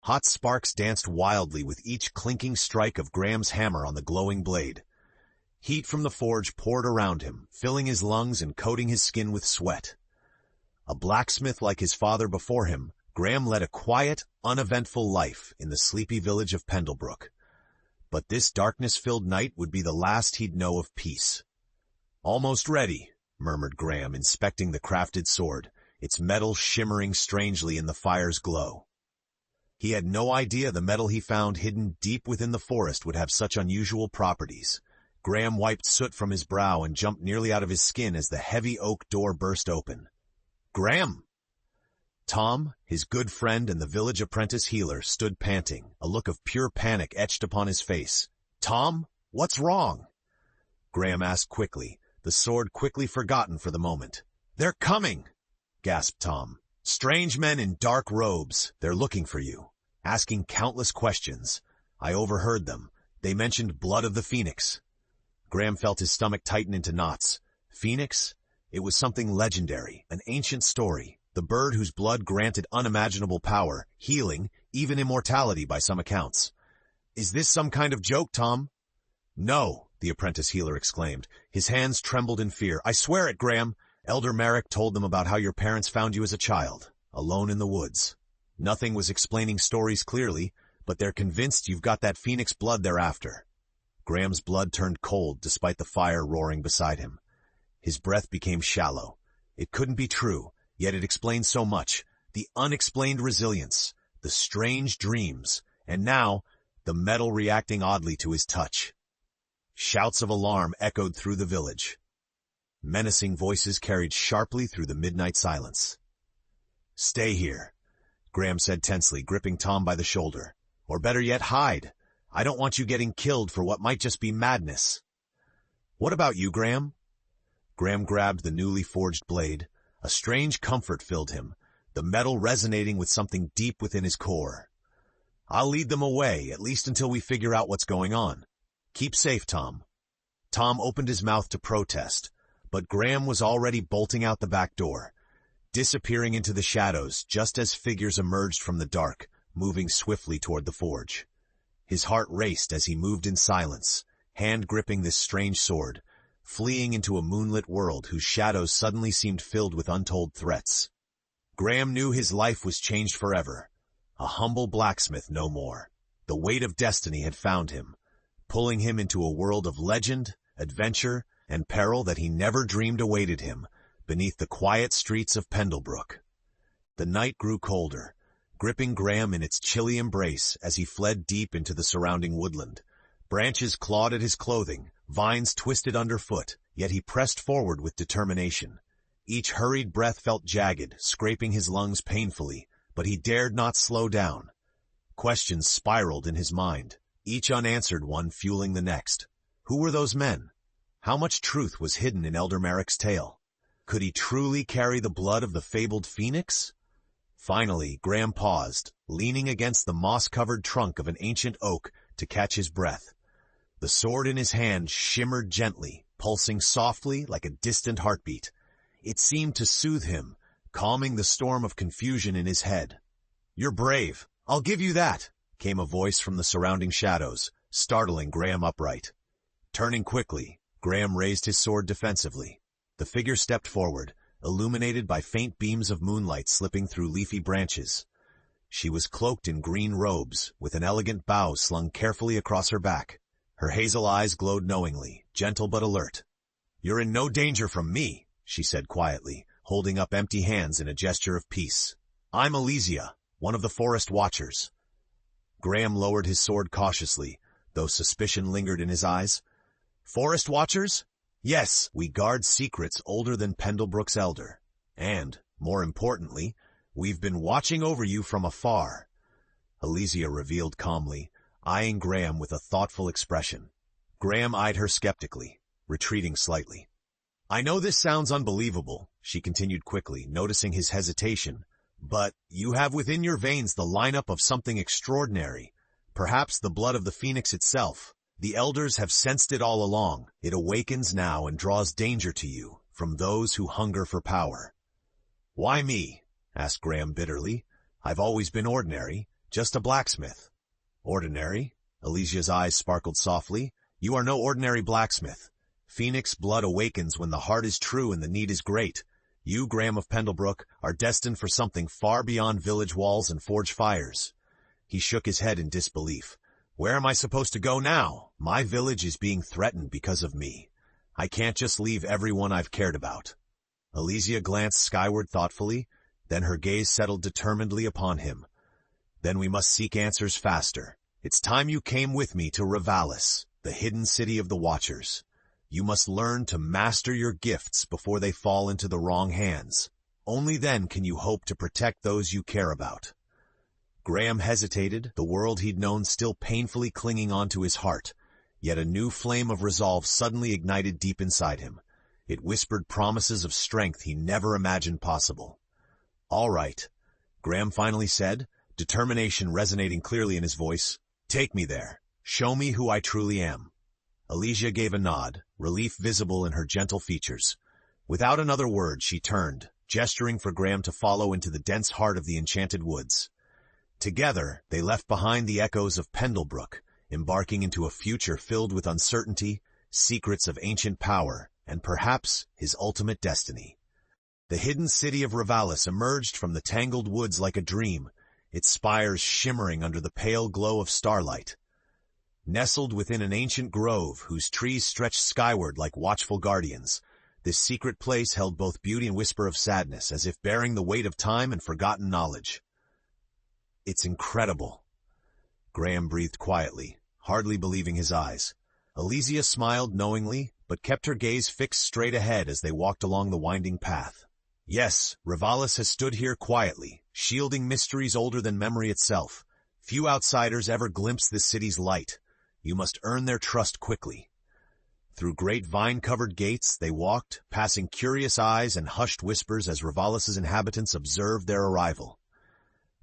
Hot sparks danced wildly with each clinking strike of Graham's hammer on the glowing blade. Heat from the forge poured around him, filling his lungs and coating his skin with sweat. A blacksmith like his father before him, Graham led a quiet, uneventful life in the sleepy village of Pendlebrook. But this darkness-filled night would be the last he'd know of peace. "Almost ready," murmured Graham, inspecting the crafted sword, its metal shimmering strangely in the fire's glow. He had no idea the metal he found hidden deep within the forest would have such unusual properties. Graham wiped soot from his brow and jumped nearly out of his skin as the heavy oak door burst open. "Graham!" Tom, his good friend and the village apprentice healer, stood panting, a look of pure panic etched upon his face. "Tom, what's wrong?" Graham asked quickly, the sword quickly forgotten for the moment. "They're coming!" gasped Tom. "Strange men in dark robes. They're looking for you, asking countless questions. I overheard them. They mentioned blood of the phoenix." Graham felt his stomach tighten into knots. Phoenix? It was something legendary, an ancient story, the bird whose blood granted unimaginable power, healing, even immortality by some accounts. "Is this some kind of joke, Tom?" "No," the apprentice healer exclaimed. His hands trembled in fear. "I swear it, Graham. Elder Merrick told them about how your parents found you as a child, alone in the woods. Nothing was explaining stories clearly, but they're convinced you've got that phoenix blood they're after." Graham's blood turned cold despite the fire roaring beside him. His breath became shallow. It couldn't be true, yet it explained so much. The unexplained resilience, the strange dreams, and now, the metal reacting oddly to his touch. Shouts of alarm echoed through the village. Menacing voices carried sharply through the midnight silence. "Stay here," Graham said tensely, gripping Tom by the shoulder. "Or better yet, hide. I don't want you getting killed for what might just be madness." "What about you, Graham?" Graham grabbed the newly forged blade. A strange comfort filled him, the metal resonating with something deep within his core. "I'll lead them away, at least until we figure out what's going on. Keep safe, Tom." Tom opened his mouth to protest, but Graham was already bolting out the back door, disappearing into the shadows just as figures emerged from the dark, moving swiftly toward the forge. His heart raced as he moved in silence, hand gripping this strange sword, fleeing into a moonlit world whose shadows suddenly seemed filled with untold threats. Graham knew his life was changed forever. A humble blacksmith no more. The weight of destiny had found him, pulling him into a world of legend, adventure, and peril that he never dreamed awaited him beneath the quiet streets of Pendlebrook. The night grew colder, gripping Graham in its chilly embrace as he fled deep into the surrounding woodland. Branches clawed at his clothing, vines twisted underfoot, yet he pressed forward with determination. Each hurried breath felt jagged, scraping his lungs painfully, but he dared not slow down. Questions spiraled in his mind, each unanswered one fueling the next. Who were those men? How much truth was hidden in Elder Merrick's tale? Could he truly carry the blood of the fabled phoenix? Finally, Graham paused, leaning against the moss-covered trunk of an ancient oak to catch his breath. The sword in his hand shimmered gently, pulsing softly like a distant heartbeat. It seemed to soothe him, calming the storm of confusion in his head. "You're brave. I'll give you that," came a voice from the surrounding shadows, startling Graham upright. Turning quickly, Graham raised his sword defensively. The figure stepped forward, illuminated by faint beams of moonlight slipping through leafy branches. She was cloaked in green robes, with an elegant bow slung carefully across her back. Her hazel eyes glowed knowingly, gentle but alert. "You're in no danger from me," she said quietly, holding up empty hands in a gesture of peace. "I'm Elysia, one of the forest watchers." Graham lowered his sword cautiously, though suspicion lingered in his eyes. "Forest watchers? Yes, we guard secrets older than Pendlebrook's elder. And, more importantly, we've been watching over you from afar," Elysia revealed calmly, eyeing Graham with a thoughtful expression. Graham eyed her skeptically, retreating slightly. "I know this sounds unbelievable," she continued quickly, noticing his hesitation, "but you have within your veins the lineup of something extraordinary, perhaps the blood of the phoenix itself. The elders have sensed it all along. It awakens now and draws danger to you, from those who hunger for power." "Why me?" asked Graham bitterly. "I've always been ordinary, Just a blacksmith. Ordinary? Alicia's eyes sparkled softly. You are no ordinary blacksmith. Phoenix blood awakens when the heart is true and the need is great. You, Graham of Pendlebrook, are destined for something far beyond village walls and forge fires. He shook his head in disbelief. Where am I supposed to go now? My village is being threatened because of me. I can't just leave everyone I've cared about. Alicia glanced skyward thoughtfully, then her gaze settled determinedly upon him. Then we must seek answers faster. It's time you came with me to Ravalis, the hidden city of the Watchers. You must learn to master your gifts before they fall into the wrong hands. Only then can you hope to protect those you care about. Graham hesitated, the world he'd known still painfully clinging onto his heart, yet a new flame of resolve suddenly ignited deep inside him. It whispered promises of strength he never imagined possible. All right, Graham finally said, determination resonating clearly in his voice. Take me there. Show me who I truly am. Alicia gave a nod, relief visible in her gentle features. Without another word, she turned, gesturing for Graham to follow into the dense heart of the enchanted woods. Together, they left behind the echoes of Pendlebrook, embarking into a future filled with uncertainty, secrets of ancient power, and perhaps his ultimate destiny. The hidden city of Ravalis emerged from the tangled woods like a dream, its spires shimmering under the pale glow of starlight. Nestled within an ancient grove whose trees stretched skyward like watchful guardians, this secret place held both beauty and whisper of sadness, as if bearing the weight of time and forgotten knowledge. It's incredible. Graham breathed quietly, hardly believing his eyes. Alicia smiled knowingly, but kept her gaze fixed straight ahead as they walked along the winding path. Yes, Ravalis has stood here quietly, shielding mysteries older than memory itself. Few outsiders ever glimpse this city's light. You must earn their trust quickly. Through great vine-covered gates they walked, passing curious eyes and hushed whispers as Ravalis's inhabitants observed their arrival.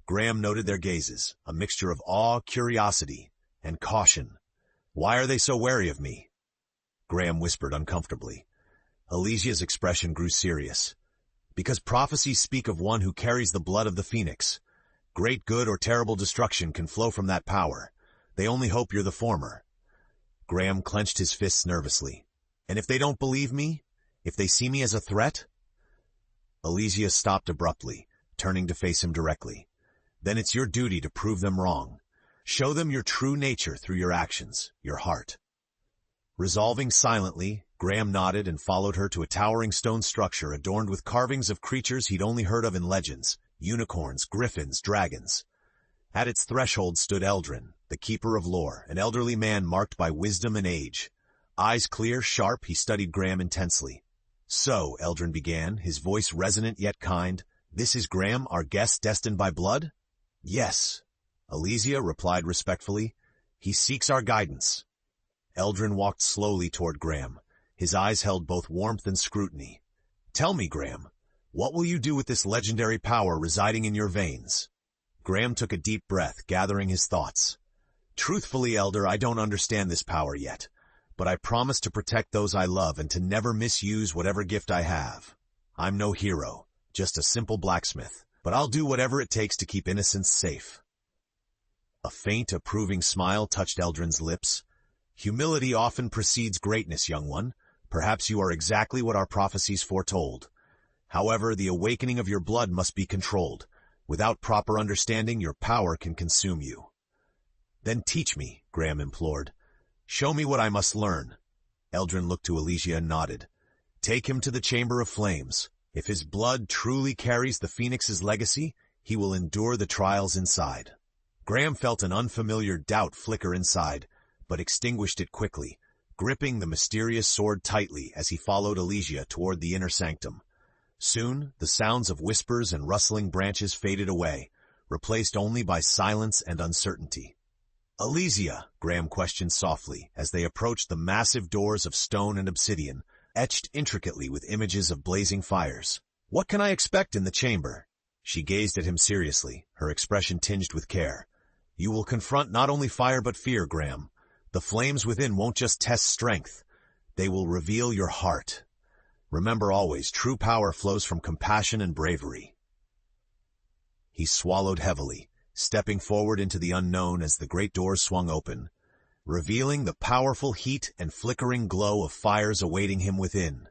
Graham noted their gazes, a mixture of awe, curiosity, and caution. Why are they so wary of me? Graham whispered uncomfortably. Alicia's expression grew serious. Because prophecies speak of one who carries the blood of the Phoenix. Great good or terrible destruction can flow from that power. They only hope you're the former. Graham clenched his fists nervously. And if they don't believe me? If they see me as a threat? Alicia stopped abruptly, turning to face him directly. Then it's your duty to prove them wrong. Show them your true nature through your actions, your heart. Resolving silently, Graham nodded and followed her to a towering stone structure adorned with carvings of creatures he'd only heard of in legends, unicorns, griffins, dragons. At its threshold stood Eldrin, the keeper of lore, an elderly man marked by wisdom and age. Eyes clear, sharp, he studied Graham intensely. So, Eldrin began, his voice resonant yet kind, this is Graham, our guest destined by blood? Yes, Alicia replied respectfully. He seeks our guidance. Eldrin walked slowly toward Graham. His eyes held both warmth and scrutiny. Tell me, Graham, what will you do with this legendary power residing in your veins? Graham took a deep breath, gathering his thoughts. Truthfully, Elder, I don't understand this power yet, but I promise to protect those I love and to never misuse whatever gift I have. I'm no hero, just a simple blacksmith, but I'll do whatever it takes to keep innocence safe. A faint, approving smile touched Eldrin's lips. Humility often precedes greatness, young one. Perhaps you are exactly what our prophecies foretold. However, the awakening of your blood must be controlled. Without proper understanding, your power can consume you. Then teach me, Graham implored. Show me what I must learn. Eldrin looked to Alicia and nodded. Take him to the Chamber of Flames. If his blood truly carries the Phoenix's legacy, he will endure the trials inside. Graham felt an unfamiliar doubt flicker inside, but extinguished it quickly, gripping the mysterious sword tightly as he followed Alicia toward the inner sanctum. Soon, the sounds of whispers and rustling branches faded away, replaced only by silence and uncertainty. Alicia, Graham questioned softly as they approached the massive doors of stone and obsidian, etched intricately with images of blazing fires. What can I expect in the chamber? She gazed at him seriously, her expression tinged with care. You will confront not only fire but fear, Graham. The flames within won't just test strength. They will reveal your heart. Remember always, true power flows from compassion and bravery. He swallowed heavily, stepping forward into the unknown as the great doors swung open, revealing the powerful heat and flickering glow of fires awaiting him within.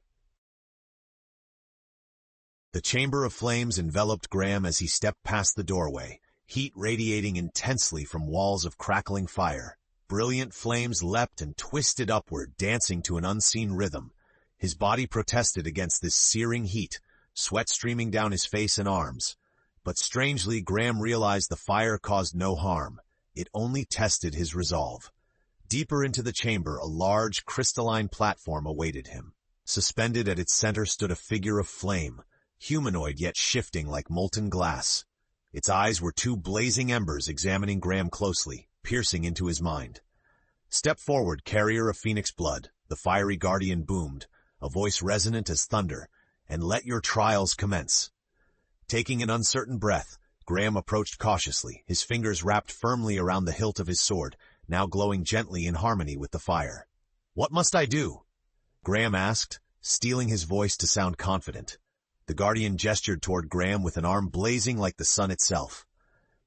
The chamber of flames enveloped Graham as he stepped past the doorway, heat radiating intensely from walls of crackling fire. Brilliant flames leapt and twisted upward, dancing to an unseen rhythm. His body protested against this searing heat, sweat streaming down his face and arms. But strangely, Graham realized the fire caused no harm. It only tested his resolve. Deeper into the chamber, a large, crystalline platform awaited him. Suspended at its center stood a figure of flame, humanoid yet shifting like molten glass. Its eyes were two blazing embers examining Graham closely, piercing into his mind. "Step forward, carrier of phoenix blood," the fiery guardian boomed, a voice resonant as thunder, "and let your trials commence." Taking an uncertain breath, Graham approached cautiously, his fingers wrapped firmly around the hilt of his sword, now glowing gently in harmony with the fire. "What must I do?" Graham asked, steeling his voice to sound confident. The guardian gestured toward Graham with an arm blazing like the sun itself.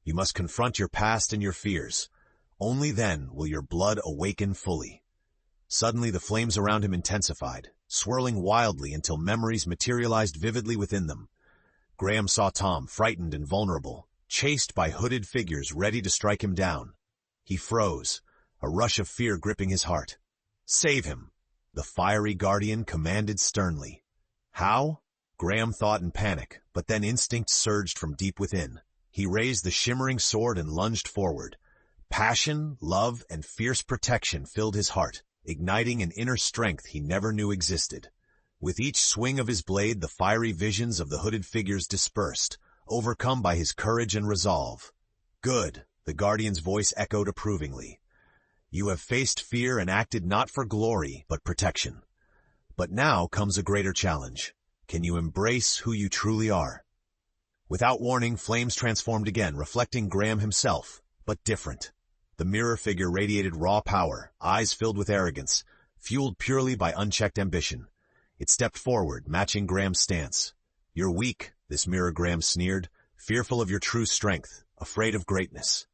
"You must confront your past and your fears. Only then will your blood awaken fully." Suddenly the flames around him intensified, swirling wildly until memories materialized vividly within them. Graham saw Tom, frightened and vulnerable, chased by hooded figures ready to strike him down. He froze, a rush of fear gripping his heart. "Save him," the fiery guardian commanded sternly. How? Graham thought in panic, but then instinct surged from deep within. He raised the shimmering sword and lunged forward. Passion, love, and fierce protection filled his heart, igniting an inner strength he never knew existed. With each swing of his blade, the fiery visions of the hooded figures dispersed, overcome by his courage and resolve. "Good," the guardian's voice echoed approvingly. "You have faced fear and acted not for glory, but protection. But now comes a greater challenge. Can you embrace who you truly are?" Without warning, flames transformed again, reflecting Graham himself, but different. The mirror figure radiated raw power, eyes filled with arrogance, fueled purely by unchecked ambition. It stepped forward, matching Graham's stance. "You're weak," this mirror Graham sneered, "fearful of your true strength, afraid of greatness."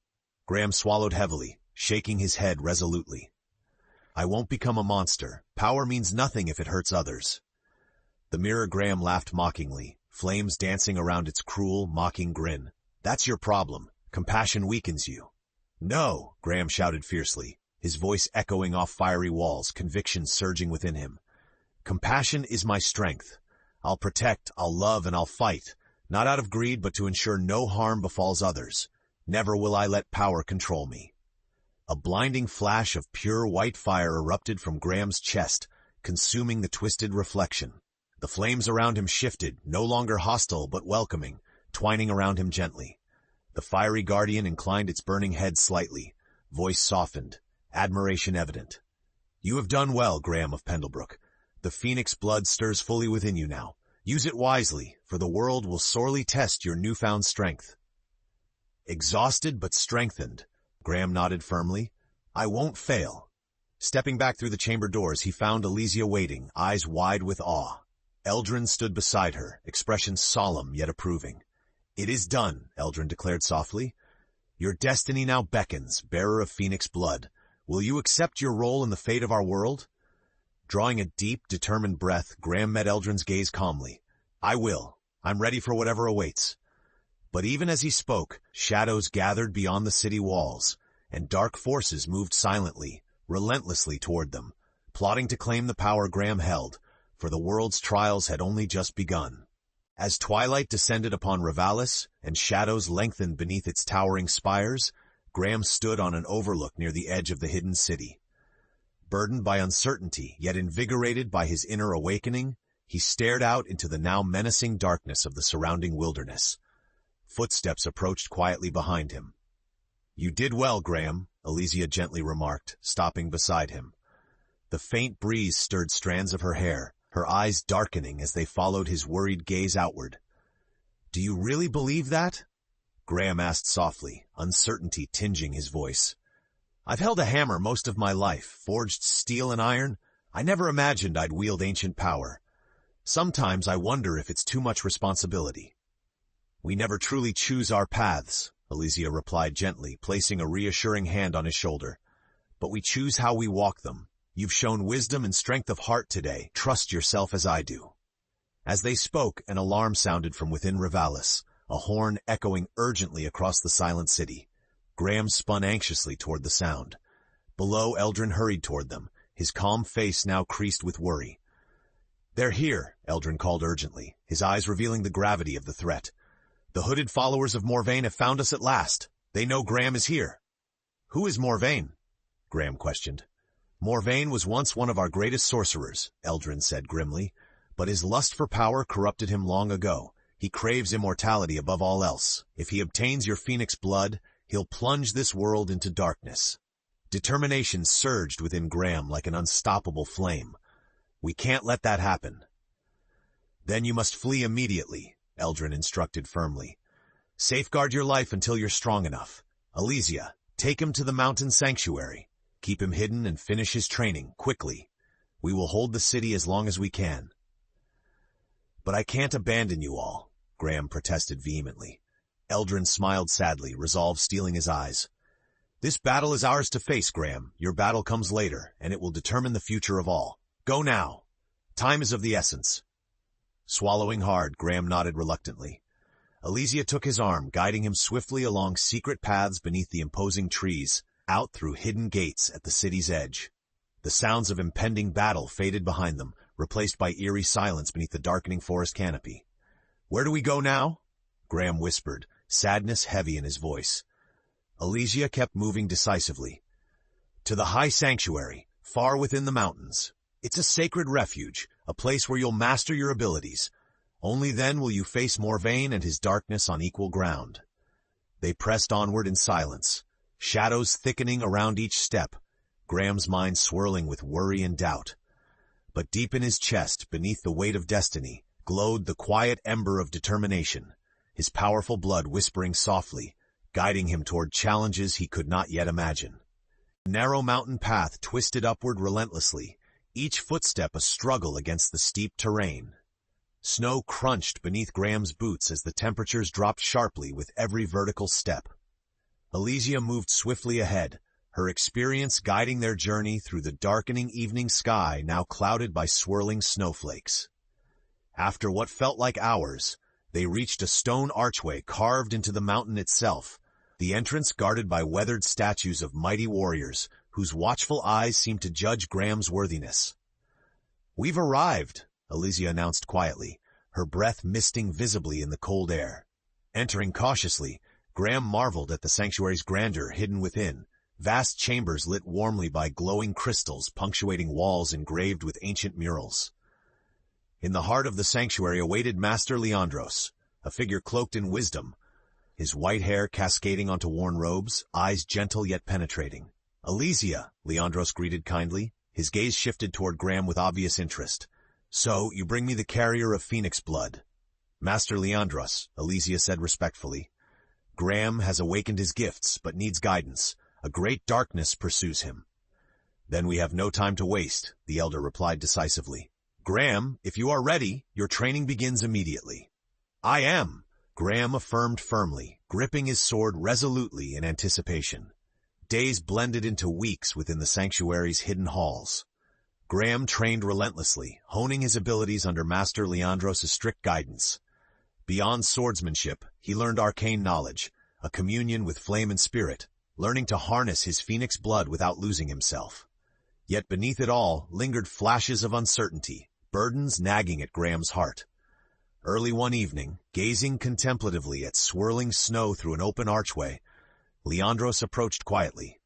Graham swallowed heavily, shaking his head resolutely. "I won't become a monster. Power means nothing if it hurts others." The mirror Graham laughed mockingly, flames dancing around its cruel, mocking grin. "That's your problem. Compassion weakens you." "No!" Graham shouted fiercely, his voice echoing off fiery walls, conviction surging within him. "Compassion is my strength. I'll protect, I'll love, and I'll fight, not out of greed but to ensure no harm befalls others. Never will I let power control me." A blinding flash of pure white fire erupted from Graham's chest, consuming the twisted reflection. The flames around him shifted, no longer hostile but welcoming, twining around him gently. The fiery guardian inclined its burning head slightly, voice softened, admiration evident. "You have done well, Graham of Pendlebrook. The phoenix blood stirs fully within you now. Use it wisely, for the world will sorely test your newfound strength." Exhausted but strengthened, Graham nodded firmly. "I won't fail." Stepping back through the chamber doors, he found Elysia waiting, eyes wide with awe. Eldrin stood beside her, expression solemn yet approving. "It is done," Eldrin declared softly. "Your destiny now beckons, bearer of phoenix blood. Will you accept your role in the fate of our world?" Drawing a deep, determined breath, Graham met Eldrin's gaze calmly. "I will. I'm ready for whatever awaits." But even as he spoke, shadows gathered beyond the city walls, and dark forces moved silently, relentlessly toward them, plotting to claim the power Graham held, for the world's trials had only just begun. As twilight descended upon Revalis, and shadows lengthened beneath its towering spires, Graham stood on an overlook near the edge of the hidden city. Burdened by uncertainty, yet invigorated by his inner awakening, he stared out into the now menacing darkness of the surrounding wilderness. Footsteps approached quietly behind him. "You did well, Graham," Elysia gently remarked, stopping beside him. The faint breeze stirred strands of her hair, her eyes darkening as they followed his worried gaze outward. "Do you really believe that?" Graham asked softly, uncertainty tinging his voice. "I've held a hammer most of my life, forged steel and iron. I never imagined I'd wield ancient power. Sometimes I wonder if it's too much responsibility." "We never truly choose our paths," Elysia replied gently, placing a reassuring hand on his shoulder. But we choose how we walk them. You've shown wisdom and strength of heart today. Trust yourself as I do. As they spoke, an alarm sounded from within Rivalis, a horn echoing urgently across the silent city. Graham spun anxiously toward the sound. Below, Eldrin hurried toward them, his calm face now creased with worry. "They're here," Eldrin called urgently, his eyes revealing the gravity of the threat. "The hooded followers of Morvain have found us at last. They know Graham is here." "Who is Morvain?" Graham questioned. "Morvain was once one of our greatest sorcerers," Eldrin said grimly, "but his lust for power corrupted him long ago. He craves immortality above all else. If he obtains your phoenix blood, he'll plunge this world into darkness." Determination surged within Graham like an unstoppable flame. "We can't let that happen." "Then you must flee immediately," Eldrin instructed firmly. "Safeguard your life until you're strong enough. Elysia, take him to the mountain sanctuary. Keep him hidden and finish his training, quickly. We will hold the city as long as we can." "But I can't abandon you all," Graham protested vehemently. Eldrin smiled sadly, resolve stealing his eyes. "This battle is ours to face, Graham. Your battle comes later, and it will determine the future of all. Go now. Time is of the essence." Swallowing hard, Graham nodded reluctantly. Elysia took his arm, guiding him swiftly along secret paths beneath the imposing trees, out through hidden gates at the city's edge. The sounds of impending battle faded behind them, replaced by eerie silence beneath the darkening forest canopy. "Where do we go now?" Graham whispered, sadness heavy in his voice. Elysia kept moving decisively. "To the high sanctuary, far within the mountains. It's a sacred refuge, a place where you'll master your abilities. Only then will you face Morvain and his darkness on equal ground." They pressed onward in silence, shadows thickening around each step, Graham's mind swirling with worry and doubt. But deep in his chest, beneath the weight of destiny, glowed the quiet ember of determination, his powerful blood whispering softly, guiding him toward challenges he could not yet imagine. The narrow mountain path twisted upward relentlessly, each footstep a struggle against the steep terrain. Snow crunched beneath Graham's boots as the temperatures dropped sharply with every vertical step. Elysia moved swiftly ahead, her experience guiding their journey through the darkening evening sky now clouded by swirling snowflakes. After what felt like hours, they reached a stone archway carved into the mountain itself, the entrance guarded by weathered statues of mighty warriors, whose watchful eyes seemed to judge Graham's worthiness. "We've arrived," Elysia announced quietly, her breath misting visibly in the cold air. Entering cautiously, Graham marveled at the sanctuary's grandeur hidden within, vast chambers lit warmly by glowing crystals punctuating walls engraved with ancient murals. In the heart of the sanctuary awaited Master Leandros, a figure cloaked in wisdom, his white hair cascading onto worn robes, eyes gentle yet penetrating. "Elysia," Leandros greeted kindly, his gaze shifted toward Graham with obvious interest. "So, you bring me the carrier of phoenix blood." "Master Leandros," Elysia said respectfully. "Graham has awakened his gifts, but needs guidance. A great darkness pursues him." "Then we have no time to waste," the elder replied decisively. "Graham, if you are ready, your training begins immediately." "I am," Graham affirmed firmly, gripping his sword resolutely in anticipation. Days blended into weeks within the sanctuary's hidden halls. Graham trained relentlessly, honing his abilities under Master Leandros' strict guidance. Beyond swordsmanship, he learned arcane knowledge, a communion with flame and spirit, learning to harness his phoenix blood without losing himself. Yet beneath it all lingered flashes of uncertainty, burdens nagging at Graham's heart. Early one evening, gazing contemplatively at swirling snow through an open archway, Leandros approached quietly.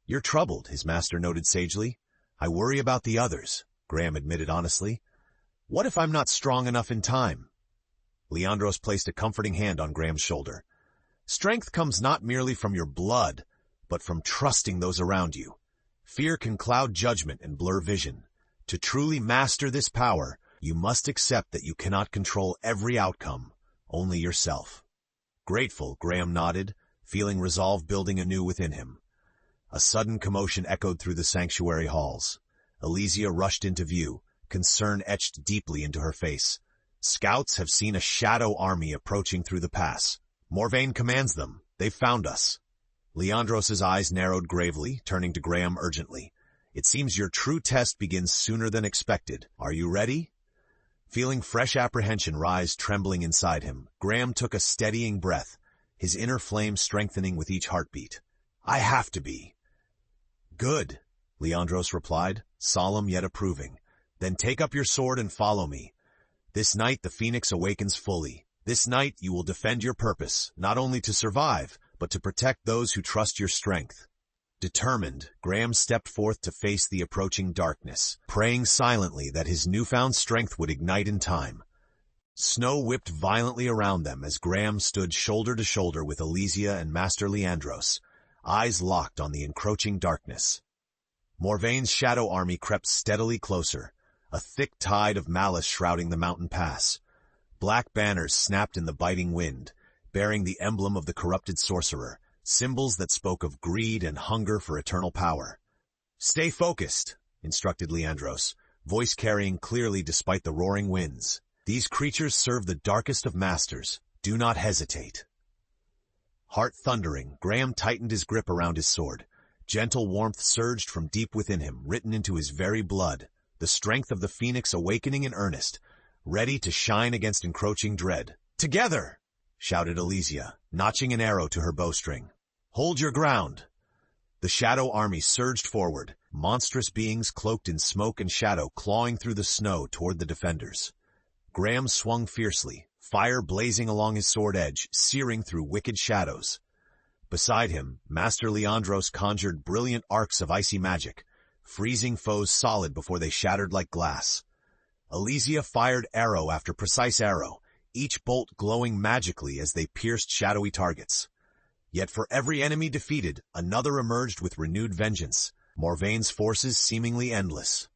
"You're troubled," his master noted sagely. "I worry about the others," Graham admitted honestly. "What if I'm not strong enough in time?" Leandros placed a comforting hand on Graham's shoulder. "Strength comes not merely from your blood, but from trusting those around you. Fear can cloud judgment and blur vision. To truly master this power, you must accept that you cannot control every outcome, only yourself." Grateful, Graham nodded, feeling resolve building anew within him. A sudden commotion echoed through the sanctuary halls. Elysia rushed into view, concern etched deeply into her face. "Scouts have seen a shadow army approaching through the pass. Morvain commands them. They've found us. Leandros's eyes narrowed gravely, turning to Graham urgently. It seems your true test begins sooner than expected. Are you ready? Feeling fresh apprehension rise trembling inside him, Graham took a steadying breath, his inner flame strengthening with each heartbeat. I have to be. Good, Leandros replied, solemn yet approving. Then take up your sword and follow me. This night the Phoenix awakens fully. This night you will defend your purpose, not only to survive, but to protect those who trust your strength. Determined, Graham stepped forth to face the approaching darkness, praying silently that his newfound strength would ignite in time. Snow whipped violently around them as Graham stood shoulder to shoulder with Elysia and Master Leandros, eyes locked on the encroaching darkness. Morvaine's shadow army crept steadily closer, a thick tide of malice shrouding the mountain pass. Black banners snapped in the biting wind, bearing the emblem of the corrupted sorcerer, symbols that spoke of greed and hunger for eternal power. Stay focused, instructed Leandros, voice carrying clearly despite the roaring winds. These creatures serve the darkest of masters. Do not hesitate. Heart thundering, Graham tightened his grip around his sword. Gentle warmth surged from deep within him, written into his very blood, the strength of the Phoenix awakening in earnest, ready to shine against encroaching dread. Together! Shouted Elysia, notching an arrow to her bowstring. Hold your ground! The shadow army surged forward, monstrous beings cloaked in smoke and shadow clawing through the snow toward the defenders. Graham swung fiercely, fire blazing along his sword edge, searing through wicked shadows. Beside him, Master Leandros conjured brilliant arcs of icy magic, freezing foes solid before they shattered like glass. Elysia fired arrow after precise arrow, each bolt glowing magically as they pierced shadowy targets. Yet for every enemy defeated, another emerged with renewed vengeance, Morvaine's forces seemingly endless.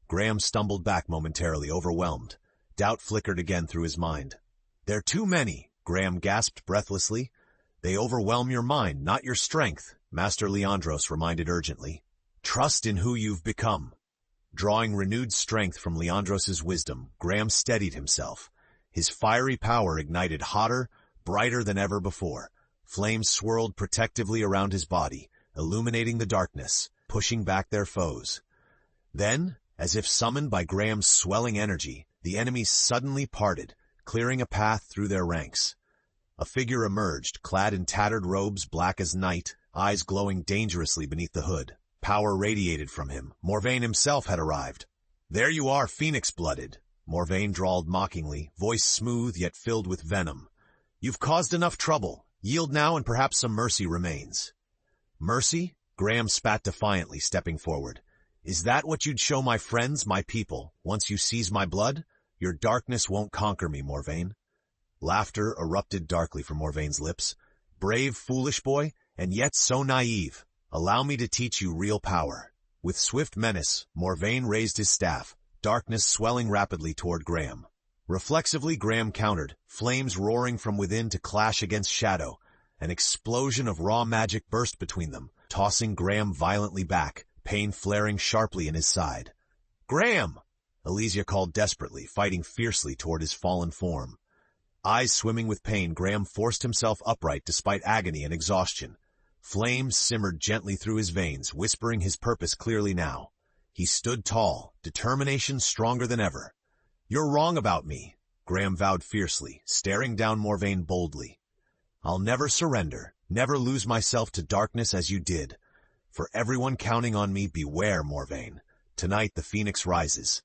Graham stumbled back momentarily, overwhelmed. Doubt flickered again through his mind. They're too many, Graham gasped breathlessly. They overwhelm your mind, not your strength, Master Leandros reminded urgently. Trust in who you've become. Drawing renewed strength from Leandros's wisdom, Graham steadied himself. His fiery power ignited hotter, brighter than ever before. Flames swirled protectively around his body, illuminating the darkness, pushing back their foes. Then, as if summoned by Graham's swelling energy, the enemies suddenly parted, clearing a path through their ranks. A figure emerged, clad in tattered robes black as night, eyes glowing dangerously beneath the hood. Power radiated from him. Morvaine himself had arrived. There you are, phoenix-blooded, Morvaine drawled mockingly, voice smooth yet filled with venom. You've caused enough trouble. Yield now and perhaps some mercy remains. Mercy? Graham spat defiantly, stepping forward. Is that what you'd show my friends, my people, once you seize my blood? Your darkness won't conquer me, Morvaine. Laughter erupted darkly from Morvaine's lips. Brave, foolish boy, and yet so naive. Allow me to teach you real power. With swift menace, Morvaine raised his staff, darkness swelling rapidly toward Graham. Reflexively, Graham countered, flames roaring from within to clash against shadow. An explosion of raw magic burst between them, tossing Graham violently back, pain flaring sharply in his side. Graham! Elysia called desperately, fighting fiercely toward his fallen form. Eyes swimming with pain, Graham forced himself upright despite agony and exhaustion. Flames simmered gently through his veins, whispering his purpose clearly now. He stood tall, determination stronger than ever. You're wrong about me, Graham vowed fiercely, staring down Morvaine boldly. I'll never surrender, never lose myself to darkness as you did. For everyone counting on me, beware, Morvaine. Tonight the Phoenix rises.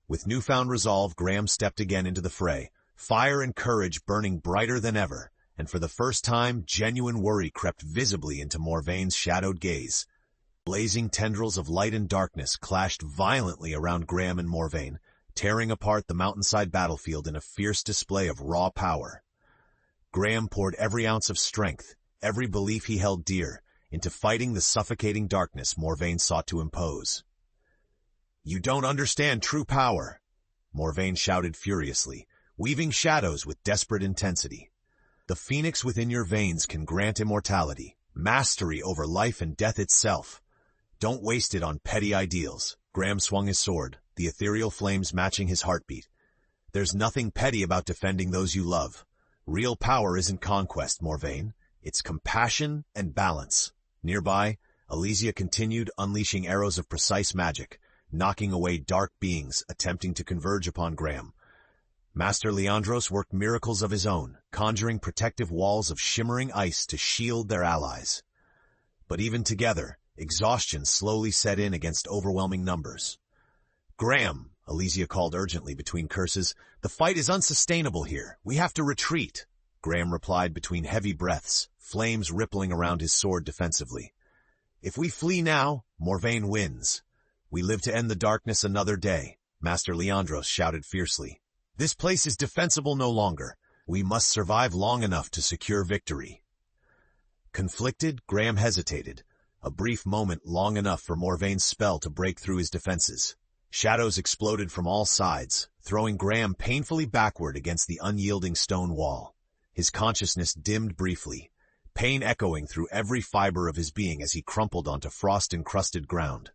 With newfound resolve, Graham stepped again into the fray, fire and courage burning brighter than ever, and for the first time, genuine worry crept visibly into Morvaine's shadowed gaze. Blazing tendrils of light and darkness clashed violently around Graham and Morvaine, tearing apart the mountainside battlefield in a fierce display of raw power. Graham poured every ounce of strength, every belief he held dear, into fighting the suffocating darkness Morvaine sought to impose. You don't understand true power, Morvaine shouted furiously, weaving shadows with desperate intensity. The phoenix within your veins can grant immortality, mastery over life and death itself. Don't waste it on petty ideals. Graham swung his sword, the ethereal flames matching his heartbeat. There's nothing petty about defending those you love. Real power isn't conquest, Morvaine. It's compassion and balance. Nearby, Elysia continued unleashing arrows of precise magic, knocking away dark beings attempting to converge upon Graham. Master Leandros worked miracles of his own, conjuring protective walls of shimmering ice to shield their allies. But even together, exhaustion slowly set in against overwhelming numbers. "Graham," Elysia called urgently between curses, "the fight is unsustainable here. We have to retreat." Graham replied between heavy breaths, flames rippling around his sword defensively. "If we flee now, Morvain wins. We live to end the darkness another day," Master Leandros shouted fiercely. "This place is defensible no longer. We must survive long enough to secure victory." Conflicted, Graham hesitated, a brief moment long enough for Morvain's spell to break through his defenses. Shadows exploded from all sides, throwing Graham painfully backward against the unyielding stone wall. His consciousness dimmed briefly, pain echoing through every fiber of his being as he crumpled onto frost-encrusted ground.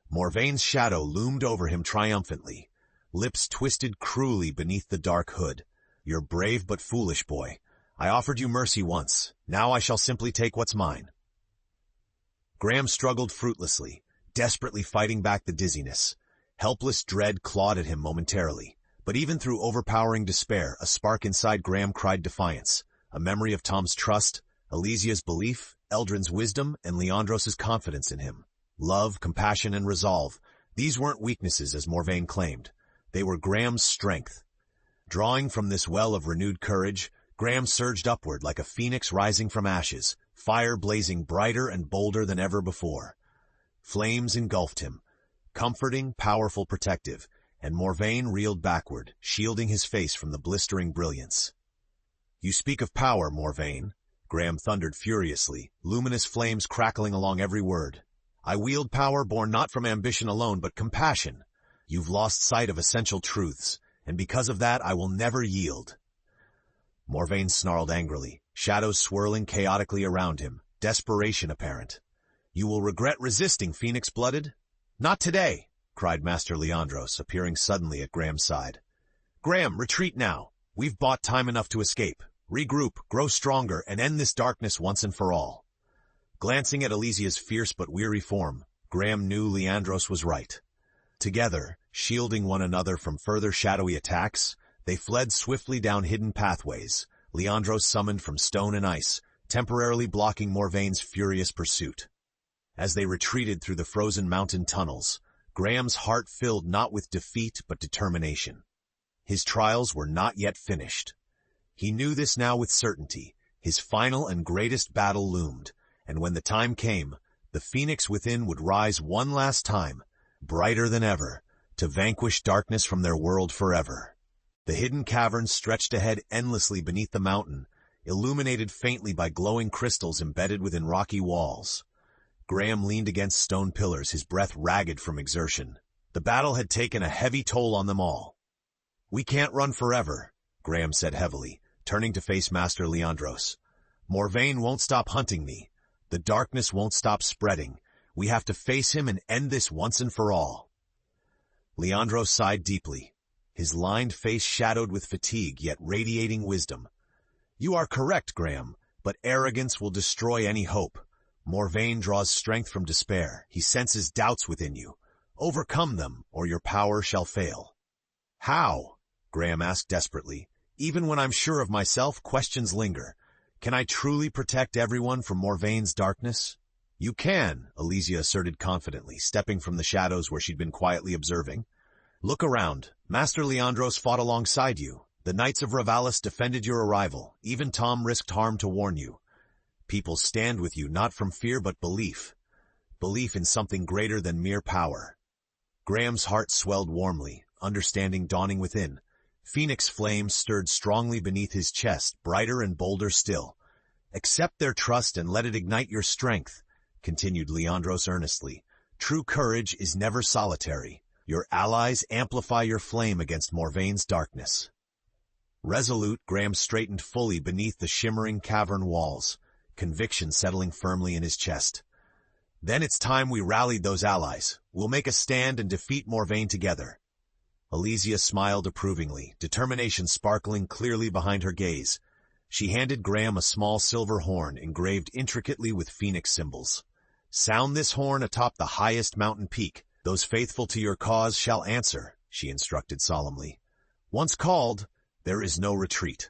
Morvain's shadow loomed over him triumphantly, lips twisted cruelly beneath the dark hood. "You're brave but foolish, boy. I offered you mercy once. Now I shall simply take what's mine." Graham struggled fruitlessly, desperately fighting back the dizziness. Helpless dread clawed at him momentarily, but even through overpowering despair, a spark inside Graham cried defiance, a memory of Tom's trust, Elysia's belief, Eldrin's wisdom, and Leandros' confidence in him. Love, compassion, and resolve. These weren't weaknesses as Morvain claimed. They were Graham's strength. Drawing from this well of renewed courage, Graham surged upward like a phoenix rising from ashes, fire blazing brighter and bolder than ever before. Flames engulfed him, comforting, powerful, protective, and Morvain reeled backward, shielding his face from the blistering brilliance. "You speak of power, Morvain," Graham thundered furiously, luminous flames crackling along every word. "I wield power born not from ambition alone, but compassion. You've lost sight of essential truths, and because of that I will never yield." Morvain snarled angrily, shadows swirling chaotically around him, desperation apparent. "You will regret resisting, Phoenix-blooded?" "Not today," cried Master Leandros, appearing suddenly at Graham's side. "Graham, retreat now. We've bought time enough to escape. Regroup, grow stronger, and end this darkness once and for all." Glancing at Elysia's fierce but weary form, Graham knew Leandros was right. Together, shielding one another from further shadowy attacks, they fled swiftly down hidden pathways, Leandros summoned from stone and ice, temporarily blocking Morvain's furious pursuit. As they retreated through the frozen mountain tunnels, Graham's heart filled not with defeat but determination. His trials were not yet finished. He knew this now with certainty. His final and greatest battle loomed, and when the time came, the phoenix within would rise one last time, brighter than ever, to vanquish darkness from their world forever. The hidden caverns stretched ahead endlessly beneath the mountain, illuminated faintly by glowing crystals embedded within rocky walls. Graham leaned against stone pillars, his breath ragged from exertion. The battle had taken a heavy toll on them all. "We can't run forever," Graham said heavily, turning to face Master Leandros. "Morvain won't stop hunting me. The darkness won't stop spreading. We have to face him and end this once and for all." Leandros sighed deeply, his lined face shadowed with fatigue yet radiating wisdom. "You are correct, Graham, but arrogance will destroy any hope. Morvain draws strength from despair. He senses doubts within you. Overcome them, or your power shall fail." "How?" Graham asked desperately. "Even when I'm sure of myself, questions linger. Can I truly protect everyone from Morvain's darkness?" "You can," Elysia asserted confidently, stepping from the shadows where she'd been quietly observing. "Look around. Master Leandros fought alongside you. The Knights of Ravalis defended your arrival. Even Tom risked harm to warn you. People stand with you not from fear but belief. Belief in something greater than mere power." Graham's heart swelled warmly, understanding dawning within. Phoenix flames stirred strongly beneath his chest, brighter and bolder still. "Accept their trust and let it ignite your strength," continued Leandros earnestly. "True courage is never solitary. Your allies amplify your flame against Morvain's darkness." Resolute, Graham straightened fully beneath the shimmering cavern walls, conviction settling firmly in his chest. "Then it's time we rallied those allies. We'll make a stand and defeat Morvain together." Elysia smiled approvingly, determination sparkling clearly behind her gaze. She handed Graham a small silver horn engraved intricately with phoenix symbols. "Sound this horn atop the highest mountain peak. Those faithful to your cause shall answer," she instructed solemnly. "Once called, there is no retreat."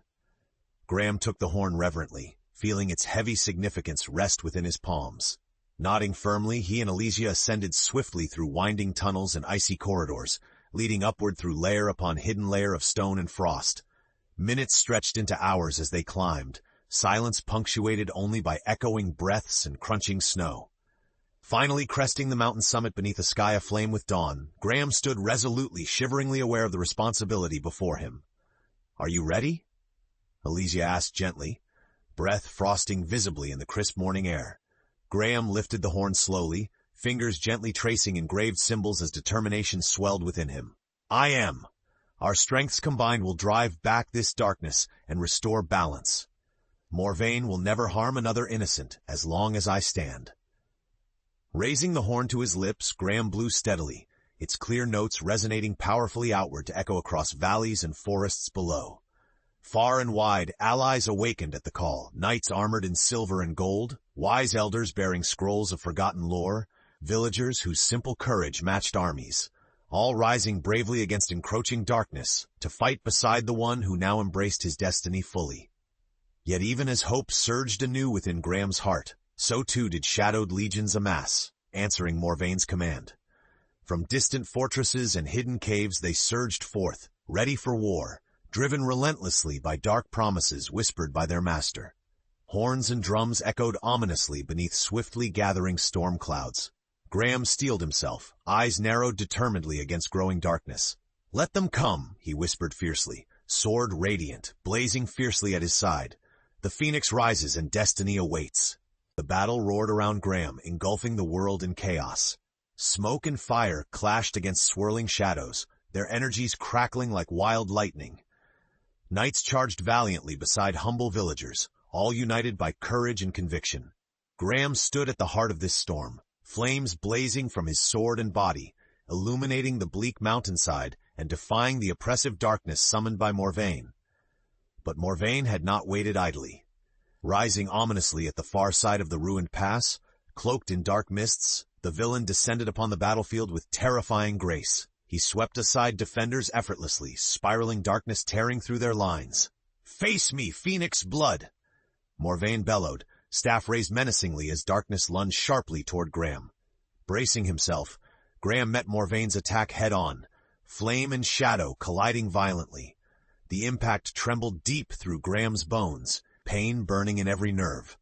Graham took the horn reverently, feeling its heavy significance rest within his palms. Nodding firmly, he and Elysia ascended swiftly through winding tunnels and icy corridors, leading upward through layer upon hidden layer of stone and frost. Minutes stretched into hours as they climbed, silence punctuated only by echoing breaths and crunching snow. Finally cresting the mountain summit beneath a sky aflame with dawn, Graham stood resolutely, shiveringly aware of the responsibility before him. "Are you ready?" Elysia asked gently, breath frosting visibly in the crisp morning air. Graham lifted the horn slowly, fingers gently tracing engraved symbols as determination swelled within him. "I am. Our strengths combined will drive back this darkness and restore balance. Morvain will never harm another innocent as long as I stand." Raising the horn to his lips, Graham blew steadily, its clear notes resonating powerfully outward to echo across valleys and forests below. Far and wide, allies awakened at the call, knights armored in silver and gold, wise elders bearing scrolls of forgotten lore, villagers whose simple courage matched armies, all rising bravely against encroaching darkness to fight beside the one who now embraced his destiny fully. Yet even as hope surged anew within Graham's heart, so too did shadowed legions amass, answering Morvain's command. From distant fortresses and hidden caves they surged forth, ready for war, driven relentlessly by dark promises whispered by their master. Horns and drums echoed ominously beneath swiftly gathering storm clouds. Graham steeled himself, eyes narrowed determinedly against growing darkness. "Let them come," he whispered fiercely, sword radiant, blazing fiercely at his side. "The phoenix rises and destiny awaits." The battle roared around Graham, engulfing the world in chaos. Smoke and fire clashed against swirling shadows, their energies crackling like wild lightning. Knights charged valiantly beside humble villagers, all united by courage and conviction. Graham stood at the heart of this storm, flames blazing from his sword and body, illuminating the bleak mountainside and defying the oppressive darkness summoned by Morvain. But Morvain had not waited idly. Rising ominously at the far side of the ruined pass, cloaked in dark mists, the villain descended upon the battlefield with terrifying grace. He swept aside defenders effortlessly, spiraling darkness tearing through their lines. "Face me, Phoenix blood!" Morvain bellowed, staff raised menacingly as darkness lunged sharply toward Graham. Bracing himself, Graham met Morvain's attack head-on, flame and shadow colliding violently. The impact trembled deep through Graham's bones, pain burning in every nerve.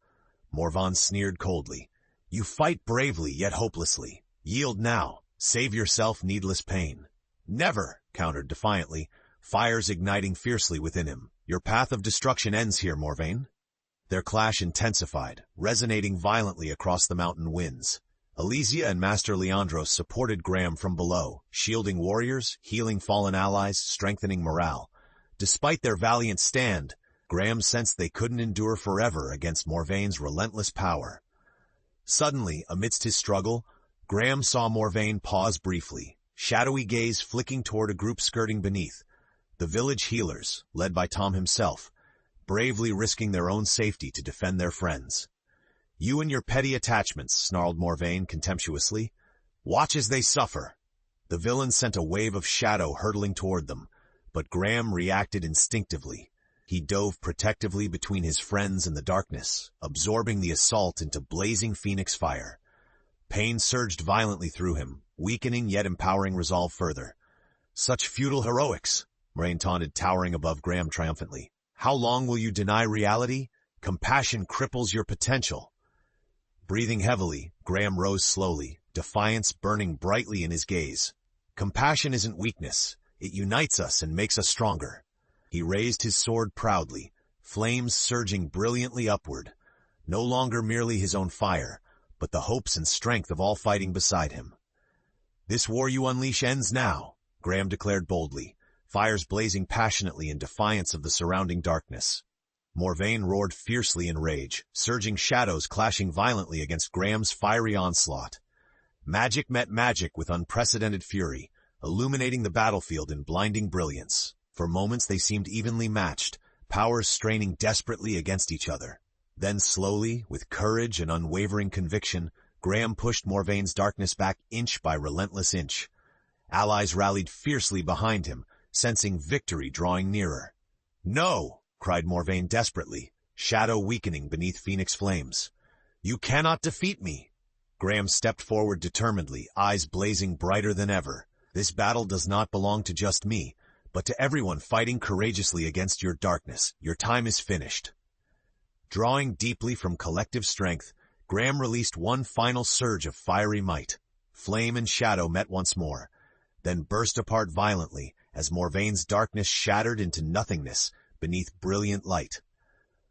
Morvain sneered coldly. "You fight bravely yet hopelessly. Yield now. Save yourself needless pain." "Never," countered defiantly, fires igniting fiercely within him. "Your path of destruction ends here, Morvain." Their clash intensified, resonating violently across the mountain winds. Elysia and Master Leandros supported Graham from below, shielding warriors, healing fallen allies, strengthening morale. Despite their valiant stand, Graham sensed they couldn't endure forever against Morvain's relentless power. Suddenly, amidst his struggle, Graham saw Morvain pause briefly, shadowy gaze flicking toward a group skirting beneath. The village healers, led by Tom himself, bravely risking their own safety to defend their friends. "You and your petty attachments," snarled Morvain contemptuously. "Watch as they suffer." The villain sent a wave of shadow hurtling toward them, but Graham reacted instinctively. He dove protectively between his friends and the darkness, absorbing the assault into blazing phoenix fire. Pain surged violently through him, weakening yet empowering resolve further. "Such futile heroics," Morvain taunted, towering above Graham triumphantly. "How long will you deny reality? Compassion cripples your potential." Breathing heavily, Graham rose slowly, defiance burning brightly in his gaze. "Compassion isn't weakness. It unites us and makes us stronger." He raised his sword proudly, flames surging brilliantly upward, no longer merely his own fire, but the hopes and strength of all fighting beside him. "This war you unleash ends now," Graham declared boldly, fires blazing passionately in defiance of the surrounding darkness. Morvain roared fiercely in rage, surging shadows clashing violently against Graham's fiery onslaught. Magic met magic with unprecedented fury, illuminating the battlefield in blinding brilliance. For moments they seemed evenly matched, powers straining desperately against each other. Then slowly, with courage and unwavering conviction, Graham pushed Morvaine's darkness back inch by relentless inch. Allies rallied fiercely behind him, sensing victory drawing nearer. "No!" cried Morvaine desperately, shadow weakening beneath Phoenix flames. "You cannot defeat me!" Graham stepped forward determinedly, eyes blazing brighter than ever. "This battle does not belong to just me, but to everyone fighting courageously against your darkness. Your time is finished." Drawing deeply from collective strength, Graham released one final surge of fiery might. Flame and shadow met once more, then burst apart violently as Morvaine's darkness shattered into nothingness beneath brilliant light.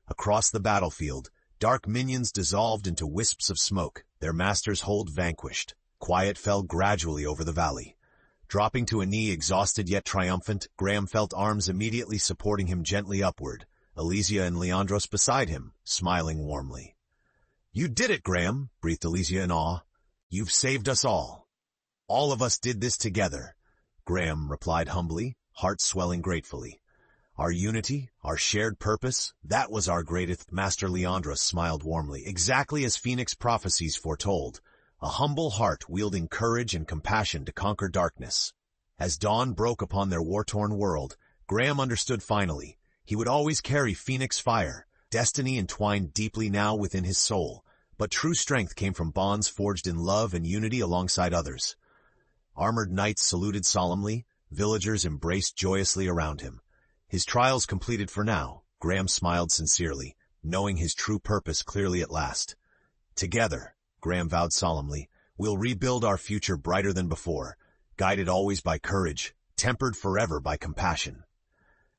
Across the battlefield, dark minions dissolved into wisps of smoke, their master's hold vanquished. Quiet fell gradually over the valley. Dropping to a knee, exhausted yet triumphant, Graham felt arms immediately supporting him gently upward, Elysia and Leandros beside him, smiling warmly. "You did it, Graham," breathed Elysia in awe. "You've saved us all." "All of us did this together," Graham replied humbly, heart swelling gratefully. "Our unity, our shared purpose, that was our greatest." Master Leandros smiled warmly, exactly as Phoenix prophecies foretold, a humble heart wielding courage and compassion to conquer darkness. As dawn broke upon their war-torn world, Graham understood finally. He would always carry Phoenix fire, destiny entwined deeply now within his soul, but true strength came from bonds forged in love and unity alongside others. Armored knights saluted solemnly, villagers embraced joyously around him. His trials completed for now, Graham smiled sincerely, knowing his true purpose clearly at last. "Together," Graham vowed solemnly, "we'll rebuild our future brighter than before, guided always by courage, tempered forever by compassion."